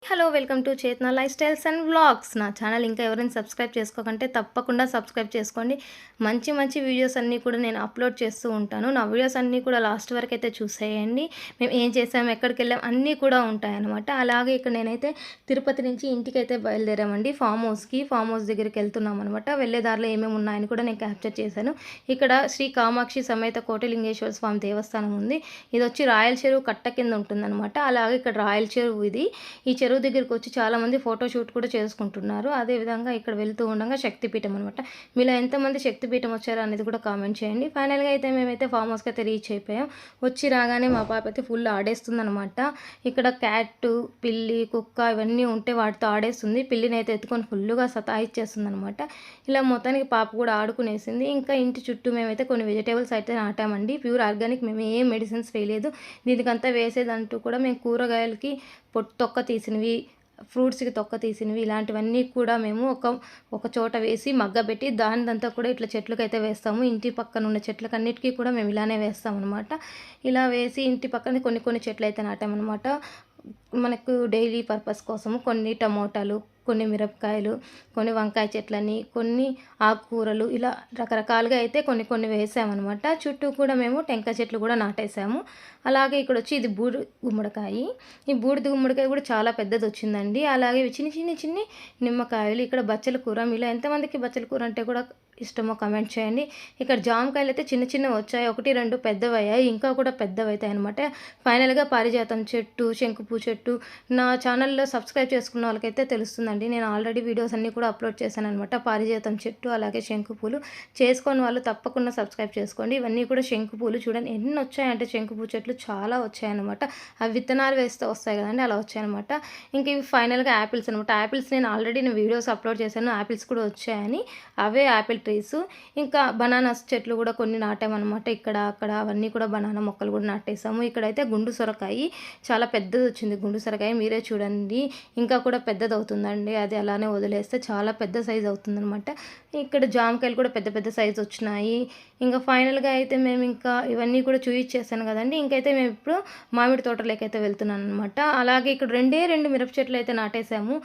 Hello welcome to చేతన life styles and vlogs. నా channel ఇంకా ఎవరైనా సబ్స్క్రైబ్ చేసుకోకంటే తప్పకుండా సబ్స్క్రైబ్ చేసుకోండి. మంచి మంచి వీడియోస్ అన్నీ కూడా నేను అప్లోడ్ చేస్తూ ఉంటాను. నా వీడియోస్ అన్నీ కూడా లాస్ట్ వరకు అయితే చూసేయండి. మేము ఏం చేసాము, ఎక్కడికి వెళ్ళాం అన్నీ కూడా ఉంటాయన్నమాట. అలాగే ఇక్కడ నేనైతే తిరుపతి నుంచి ఇంటికైతే బయలుదేరామండి. ఫామ్ హౌస్ దగ్గరికి వెళ్తున్నాం అనమాట. వెళ్ళే దారిలో ఏమేమి ఉన్నాయని కూడా నేను క్యాప్చర్ చేశాను. ఇక్కడ శ్రీ కామాక్షి సమేత కోటిలింగేశ్వర స్వామి దేవస్థానం ఉంది. ఇది వచ్చి రాయల చెరువు కట్ట కింద ఉంటుందన్నమాట. అలాగే ఇక్కడ రాయల చెరువు ఇది. ఈ చెరువు దగ్గరికి వచ్చి చాలామంది ఫోటోషూట్ కూడా చేసుకుంటున్నారు. అదేవిధంగా ఇక్కడ వెళ్తూ ఉండగా శక్తిపీఠం అనమాట. మీలో ఎంతమంది శక్తిపీఠం వచ్చారో అనేది కూడా కామెంట్ చేయండి. ఫైనల్గా అయితే మేమైతే ఫామ్ హౌస్కి అయితే రీచ్ అయిపోయాం. వచ్చి రాగానే మా పాప అయితే ఫుల్ ఆడేస్తుందనమాట. ఇక్కడ క్యాట్, పిల్లి, కుక్క ఇవన్నీ ఉంటే వాటితో ఆడేస్తుంది. పిల్లిని అయితే ఎత్తుకొని ఫుల్గా సతాయిచ్చేస్తుంది అనమాట. ఇలా మొత్తానికి పాప కూడా ఆడుకునేసింది. ఇంకా ఇంటి చుట్టూ మేమైతే కొన్ని వెజిటేబుల్స్ అయితే నాటామండి. ప్యూర్ ఆర్గానిక్, మేము ఏం మెడిసిన్స్ వేయలేదు. దీనికంతా వేసేదంటూ కూడా మేము కూరగాయలకి తొక్క తీసినవి, ఫ్రూట్స్కి తొక్క తీసినవి ఇలాంటివన్నీ కూడా మేము ఒక చోట వేసి మగ్గబెట్టి దానిదంతా కూడా ఇట్లా చెట్లకైతే వేస్తాము. ఇంటి పక్కన ఉన్న చెట్లకన్నిటికీ కూడా మేము ఇలానే వేస్తామన్నమాట. ఇలా వేసి ఇంటి పక్కన కొన్ని చెట్లు అయితే నాటామన్నమాట. మనకు డైలీ పర్పస్ కోసము కొన్ని టమోటాలు, కొన్ని మిరపకాయలు, కొన్ని వంకాయ చెట్లని, కొన్ని ఆకుకూరలు ఇలా రకరకాలుగా అయితే కొన్ని వేసామన్నమాట. చుట్టూ కూడా మేము టెంకాయ చెట్లు కూడా నాటేసాము. అలాగే ఇక్కడ వచ్చి ఇది బూడిద గుమ్మడికాయ. ఈ బూడిద గుమ్మడికాయ కూడా చాలా పెద్దది వచ్చిందండి. అలాగే చిన్ని నిమ్మకాయలు, ఇక్కడ బచ్చల కూర. మీలో ఎంతమందికి బచ్చల కూర అంటే కూడా ఇష్టమో కమెంట్ చేయండి. ఇక్కడ జామకాయలు అయితే చిన్నవి వచ్చాయి. 1-2 పెద్దవయ్యాయి, ఇంకా కూడా పెద్దవైతాయి అనమాట. ఫైనల్గా పారిజాతం చెట్టు, శంకుపూ చెట్టు నా ఛానల్లో సబ్స్క్రైబ్ చేసుకున్న వాళ్ళకైతే తెలుస్తుందండి. నేను ఆల్రెడీ వీడియోస్ అన్నీ కూడా అప్లోడ్ చేశాను అనమాట. పారిజాతం చెట్టు అలాగే శంకుపూలు చేసుకొని వాళ్ళు తప్పకుండా సబ్స్క్రైబ్ చేసుకోండి. ఇవన్నీ కూడా శంకుపూలు చూడండి ఎన్ని వచ్చాయంటే శంకుపూ చెట్లు చాలా వచ్చాయన్నమాట. అవి విత్తనాలు వేస్తే వస్తాయి కదండి, అలా వచ్చాయన్నమాట. ఇంక ఇవి ఫైనల్గా యాపిల్స్ అనమాట. యాపిల్స్ నేను ఆల్రెడీ వీడియోస్ అప్లోడ్ చేశాను, యాపిల్స్ కూడా వచ్చాయని. అవే యాపిల్ ట్రీస్. ఇంకా బనానాస్ చెట్లు కూడా కొన్ని నాటామన్నమాట. ఇక్కడ అక్కడ అవన్నీ కూడా బనానా మొక్కలు కూడా నాటేసాము. ఇక్కడైతే గుండు సొరకాయ చాలా పెద్దది వచ్చింది. గుండు సొరకాయ మీరే చూడండి, ఇంకా కూడా పెద్దది అవుతుందండి. అది అలానే వదిలేస్తే చాలా పెద్ద సైజు అవుతుందన్నమాట. ఇక్కడ జామకాయలు కూడా పెద్ద సైజు వచ్చినాయి. ఇంకా ఫైనల్గా అయితే మేము ఇంకా ఇవన్నీ కూడా చూపించేసాను కదండి. ఇంకైతే మేము ఇప్పుడు మామిడి తోటలోకైతే వెళ్తున్నాను అనమాట. అలాగే ఇక్కడ 2 మిరప చెట్లు అయితే నాటేసాము.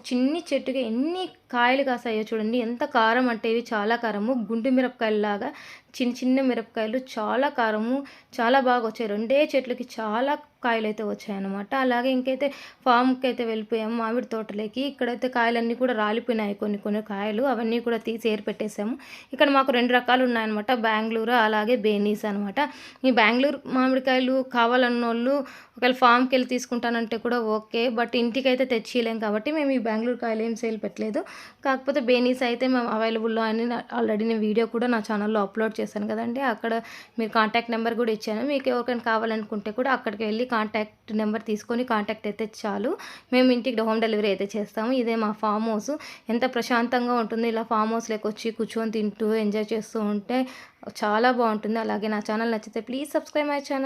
చిన్ని చెట్టుకి ఎన్ని కాయలు కాసాయో చూడండి. ఎంత కారం అంటే ఇవి చాలా కారము. గుండు మిరపకాయలాగా చిన్న మిరపకాయలు చాలా కారము, చాలా బాగా వచ్చాయి. 2 చెట్లకి చాలా కాయలు అయితే వచ్చాయన్నమాట. అలాగే ఇంకైతే ఫామ్కి అయితే వెళ్ళిపోయాము మామిడి తోటలోకి. ఇక్కడైతే కాయలన్నీ కూడా రాలిపోయినాయి, కొన్ని కాయలు అవన్నీ కూడా తీసి ఏర్పెట్టేసాము. ఇక్కడ మాకు 2 రకాలు ఉన్నాయన్నమాట, బెంగళూరు అలాగే బేనీస్ అనమాట. ఈ బెంగళూరు మామిడికాయలు కావాలన్నోళ్ళు ఒకవేళ ఫామ్కి వెళ్ళి తీసుకుంటానంటే కూడా ఓకే, బట్ ఇంటికైతే తెచ్చిలేం కాబట్టి మేము ఈ బెంగళూరు కాయలు ఏం సేల్ పెట్టలేదు. కాకపోతే బేనీస్ అయితే మేము అవైలబుల్లో అని ఆల్రెడీ నేను వీడియో కూడా నా ఛానల్లో అప్లోడ్ చేశాను కదండి. అక్కడ మీరు కాంటాక్ట్ నెంబర్ కూడా ఇచ్చాను. మీకు ఎవరికైనా కావాలనుకుంటే కూడా అక్కడికి వెళ్ళి కాంటాక్ట్ నెంబర్ తీసుకొని కాంటాక్ట్ అయితే చాలు, మేము ఇంటికి హోమ్ డెలివరీ అయితే చేస్తాము. ఇదే మా ఫామ్ హౌస్. ఎంత ప్రశాంతంగా ఉంటుంది ఇలా ఫామ్ హౌస్లోకి వచ్చి కూర్చొని తింటూ ఎంజాయ్ చేస్తూ ఉంటే చాలా బాగుంటుంది. అలాగే నా ఛానల్ నచ్చితే ప్లీజ్ సబ్స్క్రైబ్ మై ఛానల్.